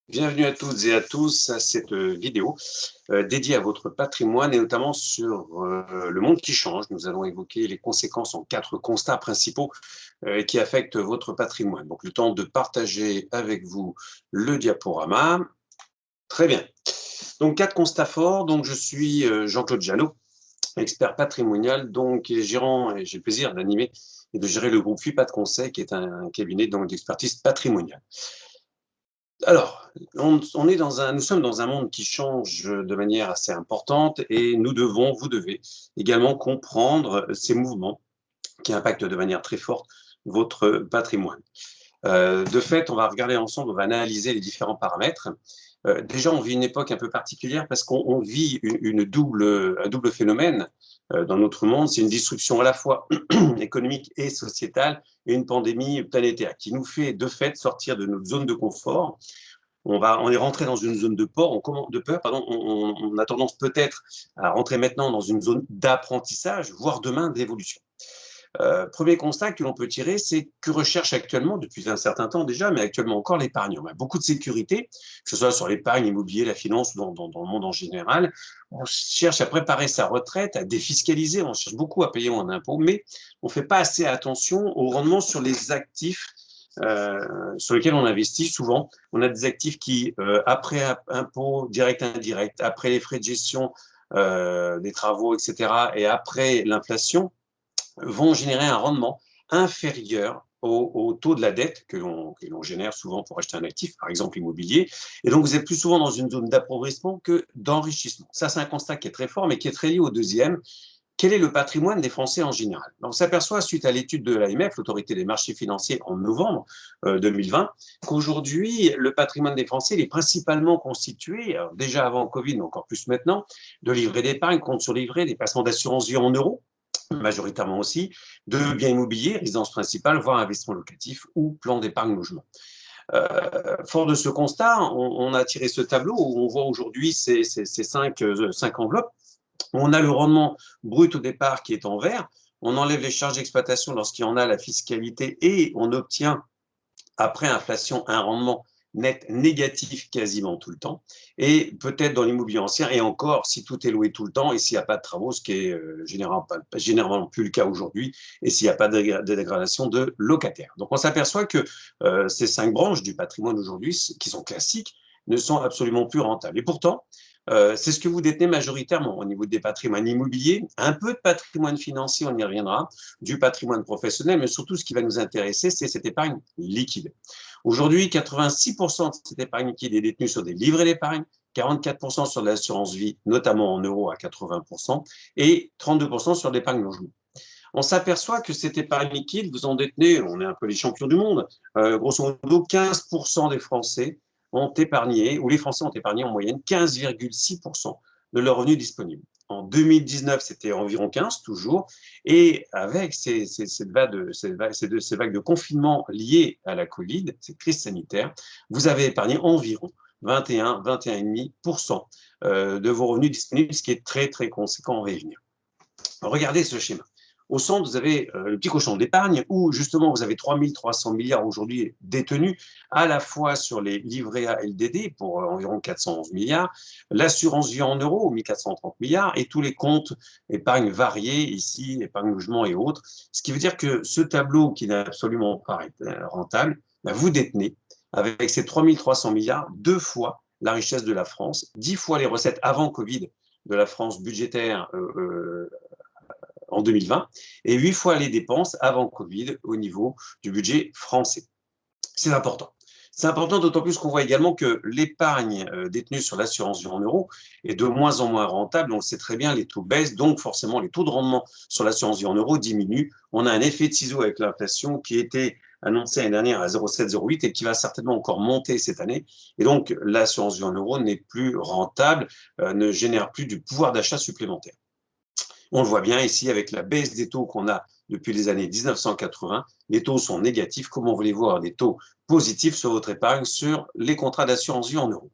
Bienvenue à toutes et à tous à cette vidéo dédiée à votre patrimoine et notamment sur le monde qui change. Nous allons évoquer les conséquences en 4 constats principaux qui affectent votre patrimoine. Donc le temps de partager avec vous le diaporama. Très bien. Donc 4 constats forts. Donc je suis Jean-Claude Janot, expert patrimonial, donc gérant, et j'ai le plaisir d'animer et de gérer le groupe FIPA de Conseil, qui est un cabinet d'expertise patrimoniale. Alors, nous sommes dans un monde qui change de manière assez importante et vous devez également comprendre ces mouvements qui impactent de manière très forte votre patrimoine. De fait, on va regarder ensemble, on va analyser les différents paramètres. Déjà, on vit une époque un peu particulière parce qu'on vit un double phénomène dans notre monde. C'est une disruption à la fois économique et sociétale et une pandémie planétaire qui nous fait de fait sortir de notre zone de confort. On est rentré dans une zone de peur, on a tendance peut-être à rentrer maintenant dans une zone d'apprentissage, voire demain d'évolution. Premier constat que l'on peut tirer, c'est que recherche actuellement, depuis un certain temps déjà, mais actuellement encore l'épargne. On a beaucoup de sécurité, que ce soit sur l'épargne immobilière, la finance ou dans le monde en général. On cherche à préparer sa retraite, à défiscaliser, on cherche beaucoup à payer moins d'impôts, mais on ne fait pas assez attention au rendement sur les actifs sur lesquels on investit. Souvent, on a des actifs qui, après impôts directs, indirects, après les frais de gestion des travaux, etc., et après l'inflation, vont générer un rendement inférieur au taux de la dette que l'on génère souvent pour acheter un actif, par exemple immobilier. Et donc, vous êtes plus souvent dans une zone d'appauvrissement que d'enrichissement. Ça, c'est un constat qui est très fort, mais qui est très lié au deuxième. Quel est le patrimoine des Français en général? On s'aperçoit, suite à l'étude de l'AMF, l'autorité des marchés financiers, en novembre 2020, qu'aujourd'hui, le patrimoine des Français il est principalement constitué, alors déjà avant Covid, mais encore plus maintenant, de livrets d'épargne, comptes sur livret, des placements d'assurance vie en euros, majoritairement aussi, de biens immobiliers, résidence principale, voire investissement locatif ou plan d'épargne logement. Fort de ce constat, on a tiré ce tableau où on voit aujourd'hui ces 5 enveloppes. On a le rendement brut au départ qui est en vert, on enlève les charges d'exploitation lorsqu'il y en a, la fiscalité, et on obtient, après inflation, un rendement net négatif quasiment tout le temps, et peut-être dans l'immobilier ancien, et encore si tout est loué tout le temps, et s'il n'y a pas de travaux, ce qui est généralement plus le cas aujourd'hui, et s'il n'y a pas de dégradation de locataires. Donc on s'aperçoit que ces 5 branches du patrimoine aujourd'hui, qui sont classiques, ne sont absolument plus rentables. Et pourtant, c'est ce que vous détenez majoritairement au niveau des patrimoines immobiliers, un peu de patrimoine financier, on y reviendra, du patrimoine professionnel, mais surtout ce qui va nous intéresser, c'est cette épargne liquide. Aujourd'hui, 86% de cette épargne liquide est détenue sur des livrets d'épargne, 44% sur de l'assurance vie, notamment en euros à 80%, et 32% sur l'épargne logement. On s'aperçoit que cette épargne liquide, vous en détenez, on est un peu les champions du monde, grosso modo 15% des Français ont épargné, ou les Français ont épargné en moyenne 15,6% de leurs revenus disponibles. En 2019, c'était environ 15, toujours, et avec ces vagues de confinement liées à la Covid, cette crise sanitaire, vous avez épargné environ 21,5% de vos revenus disponibles, ce qui est très, très conséquent, on va y venir. Regardez ce schéma. Au centre, vous avez le petit cochon d'épargne où justement vous avez 3 300 milliards aujourd'hui détenus à la fois sur les livrets A LDD pour environ 411 milliards, l'assurance vie en euros, 1430 milliards, et tous les comptes épargne variés, ici, épargne logement et autres. Ce qui veut dire que ce tableau qui n'est absolument pas rentable, vous détenez avec ces 3 300 milliards 2 fois la richesse de la France, 10 fois les recettes avant Covid de la France budgétaire en 2020 et 8 fois les dépenses avant Covid au niveau du budget français. C'est important. C'est important d'autant plus qu'on voit également que l'épargne détenue sur l'assurance vie en euros est de moins en moins rentable. On le sait très bien, les taux baissent, donc forcément les taux de rendement sur l'assurance vie en euros diminuent. On a un effet de ciseau avec l'inflation qui était annoncé l'année dernière à 0,7, 0,8 et qui va certainement encore monter cette année. Et donc l'assurance vie en euros n'est plus rentable, ne génère plus du pouvoir d'achat supplémentaire. On le voit bien ici avec la baisse des taux qu'on a depuis les années 1980. Les taux sont négatifs. Comment voulez-vous avoir des taux positifs sur votre épargne, sur les contrats d'assurance vie en euros?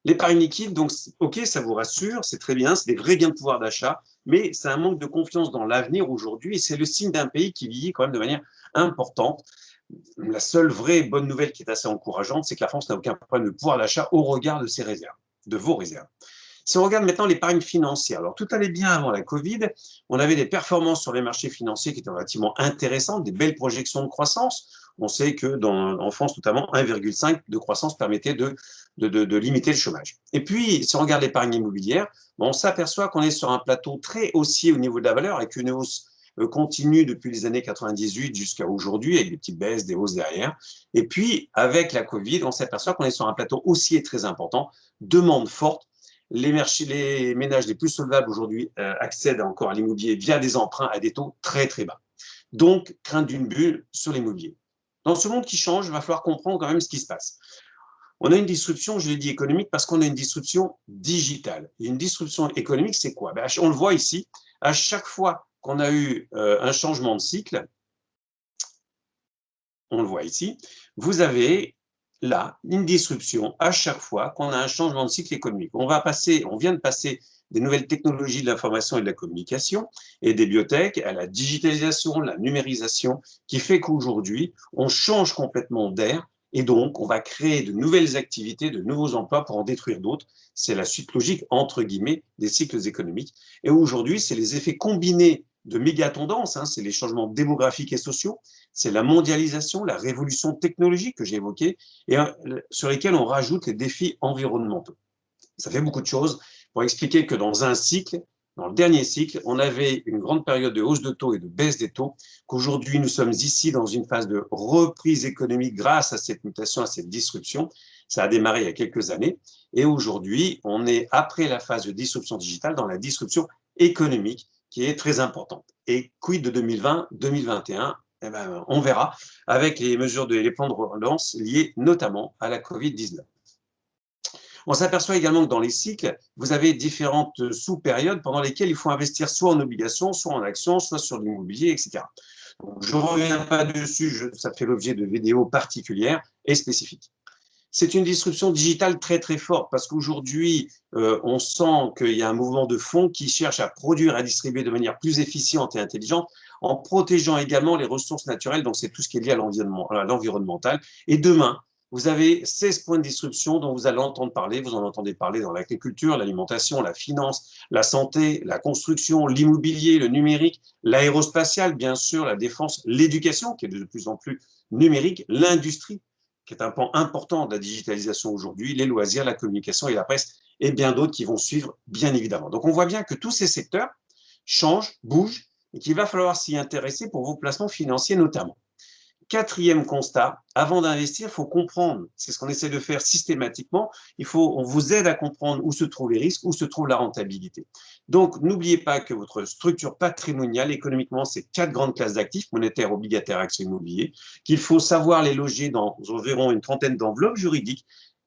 L'épargne liquide, donc, ok, ça vous rassure, c'est très bien, c'est des vrais gains de pouvoir d'achat, mais c'est un manque de confiance dans l'avenir aujourd'hui et c'est le signe d'un pays qui vieillit quand même de manière importante. La seule vraie bonne nouvelle qui est assez encourageante, c'est que la France n'a aucun problème de pouvoir d'achat au regard de ses réserves, de vos réserves. Si on regarde maintenant l'épargne financière, alors tout allait bien avant la Covid, on avait des performances sur les marchés financiers qui étaient relativement intéressantes, des belles projections de croissance. On sait que en France, notamment, 1,5 de croissance permettait de limiter le chômage. Et puis, si on regarde l'épargne immobilière, on s'aperçoit qu'on est sur un plateau très haussier au niveau de la valeur, avec une hausse continue depuis les années 98 jusqu'à aujourd'hui, avec des petites baisses, des hausses derrière. Et puis, avec la Covid, on s'aperçoit qu'on est sur un plateau haussier très important, demande forte. Les ménages les plus solvables aujourd'hui accèdent encore à l'immobilier via des emprunts à des taux très très bas. Donc, crainte d'une bulle sur l'immobilier. Dans ce monde qui change, il va falloir comprendre quand même ce qui se passe. On a une disruption, je l'ai dit, économique, parce qu'on a une disruption digitale. Et une disruption économique, c'est quoi? On le voit ici, à chaque fois qu'on a eu un changement de cycle, on le voit ici, vous avez là une disruption à chaque fois qu'on a un changement de cycle économique. On vient de passer des nouvelles technologies de l'information et de la communication et des biotech à la digitalisation, la numérisation, qui fait qu'aujourd'hui, on change complètement d'air et donc on va créer de nouvelles activités, de nouveaux emplois pour en détruire d'autres. C'est la suite logique, entre guillemets, des cycles économiques. Et aujourd'hui, c'est les effets combinés de méga-tendances, c'est les changements démographiques et sociaux, c'est la mondialisation, la révolution technologique que j'ai évoquée, et sur lesquels on rajoute les défis environnementaux. Ça fait beaucoup de choses pour expliquer que dans un cycle, dans le dernier cycle, on avait une grande période de hausse de taux et de baisse des taux, qu'aujourd'hui nous sommes ici dans une phase de reprise économique grâce à cette mutation, à cette disruption. Ça a démarré il y a quelques années, et aujourd'hui, on est après la phase de disruption digitale dans la disruption économique qui est très importante. Et quid de 2020, 2021 eh ben, on verra avec les mesures les plans de relance liés notamment à la Covid-19. On s'aperçoit également que dans les cycles, vous avez différentes sous-périodes pendant lesquelles il faut investir soit en obligations, soit en actions, soit sur l'immobilier, etc. Donc, je ne reviens pas dessus, ça fait l'objet de vidéos particulières et spécifiques. C'est une disruption digitale très très forte parce qu'aujourd'hui, on sent qu'il y a un mouvement de fond qui cherche à produire, à distribuer de manière plus efficiente et intelligente en protégeant également les ressources naturelles, donc c'est tout ce qui est lié à l'environnemental. Et demain, vous avez 16 points de disruption dont vous allez entendre parler. Vous en entendez parler dans l'agriculture, l'alimentation, la finance, la santé, la construction, l'immobilier, le numérique, l'aérospatial, bien sûr, la défense, l'éducation qui est de plus en plus numérique, l'industrie qui est un pan important de la digitalisation aujourd'hui, les loisirs, la communication et la presse, et bien d'autres qui vont suivre, bien évidemment. Donc, on voit bien que tous ces secteurs changent, bougent, et qu'il va falloir s'y intéresser pour vos placements financiers notamment. Quatrième constat, avant d'investir, il faut comprendre, c'est ce qu'on essaie de faire systématiquement, on vous aide à comprendre où se trouvent les risques, où se trouve la rentabilité. Donc, n'oubliez pas que votre structure patrimoniale, économiquement, c'est 4 grandes classes d'actifs, monétaires, obligataires, actions, immobiliers, qu'il faut savoir les loger dans environ une trentaine d'enveloppes juridiques.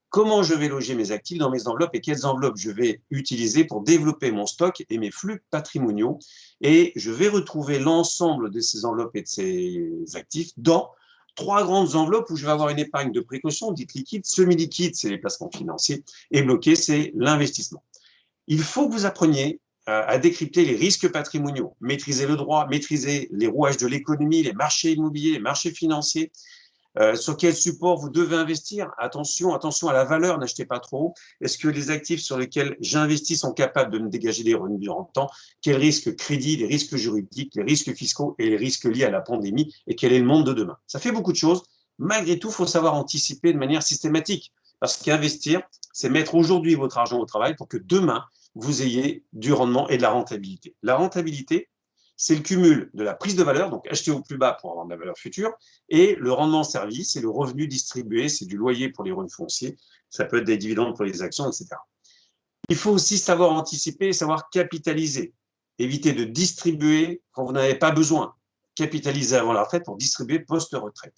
Comment je vais loger mes actifs dans mes enveloppes et quelles enveloppes je vais utiliser pour développer mon stock et mes flux patrimoniaux. Et je vais retrouver l'ensemble de ces enveloppes et de ces actifs dans 3 grandes enveloppes où je vais avoir une épargne de précaution, dite liquide, semi-liquide, c'est les placements financiers, et bloqué, c'est l'investissement. Il faut que vous appreniez à décrypter les risques patrimoniaux, maîtriser le droit, maîtriser les rouages de l'économie, les marchés immobiliers, les marchés financiers, sur quel support vous devez investir. Attention à la valeur, n'achetez pas trop. Est-ce que les actifs sur lesquels j'investis sont capables de me dégager des revenus durant le temps? Quels risques crédits, les risques juridiques, les risques fiscaux et les risques liés à la pandémie? Et quel est le monde de demain? Ça fait beaucoup de choses. Malgré tout, il faut savoir anticiper de manière systématique. Parce qu'investir, c'est mettre aujourd'hui votre argent au travail pour que demain, vous ayez du rendement et de la rentabilité. La rentabilité, c'est le cumul de la prise de valeur, donc acheter au plus bas pour avoir de la valeur future, et le rendement service, c'est le revenu distribué, c'est du loyer pour les revenus fonciers, ça peut être des dividendes pour les actions, etc. Il faut aussi savoir anticiper et savoir capitaliser. Éviter de distribuer quand vous n'avez pas besoin. Capitaliser avant la retraite pour distribuer post-retraite.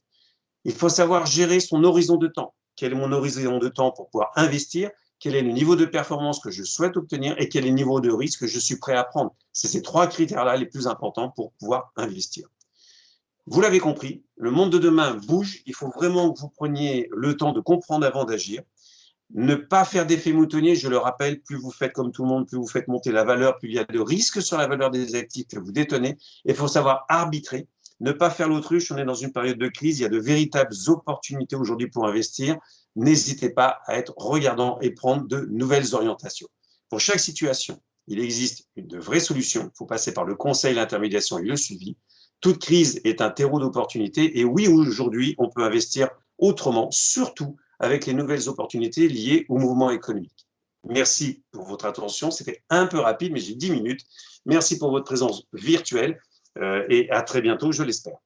Il faut savoir gérer son horizon de temps. Quel est mon horizon de temps pour pouvoir investir? Quel est le niveau de performance que je souhaite obtenir et quel est le niveau de risque que je suis prêt à prendre? C'est ces 3 critères-là les plus importants pour pouvoir investir. Vous l'avez compris, le monde de demain bouge. Il faut vraiment que vous preniez le temps de comprendre avant d'agir. Ne pas faire d'effet moutonnier, je le rappelle, plus vous faites comme tout le monde, plus vous faites monter la valeur, plus il y a de risques sur la valeur des actifs que vous détenez. Il faut savoir arbitrer. Ne pas faire l'autruche, on est dans une période de crise, il y a de véritables opportunités aujourd'hui pour investir. N'hésitez pas à être regardant et prendre de nouvelles orientations. Pour chaque situation, il existe de vraies solutions. Il faut passer par le conseil, l'intermédiation et le suivi. Toute crise est un terreau d'opportunités. Et oui, aujourd'hui, on peut investir autrement, surtout avec les nouvelles opportunités liées au mouvement économique. Merci pour votre attention. C'était un peu rapide, mais j'ai 10 minutes. Merci pour votre présence virtuelle et à très bientôt, je l'espère.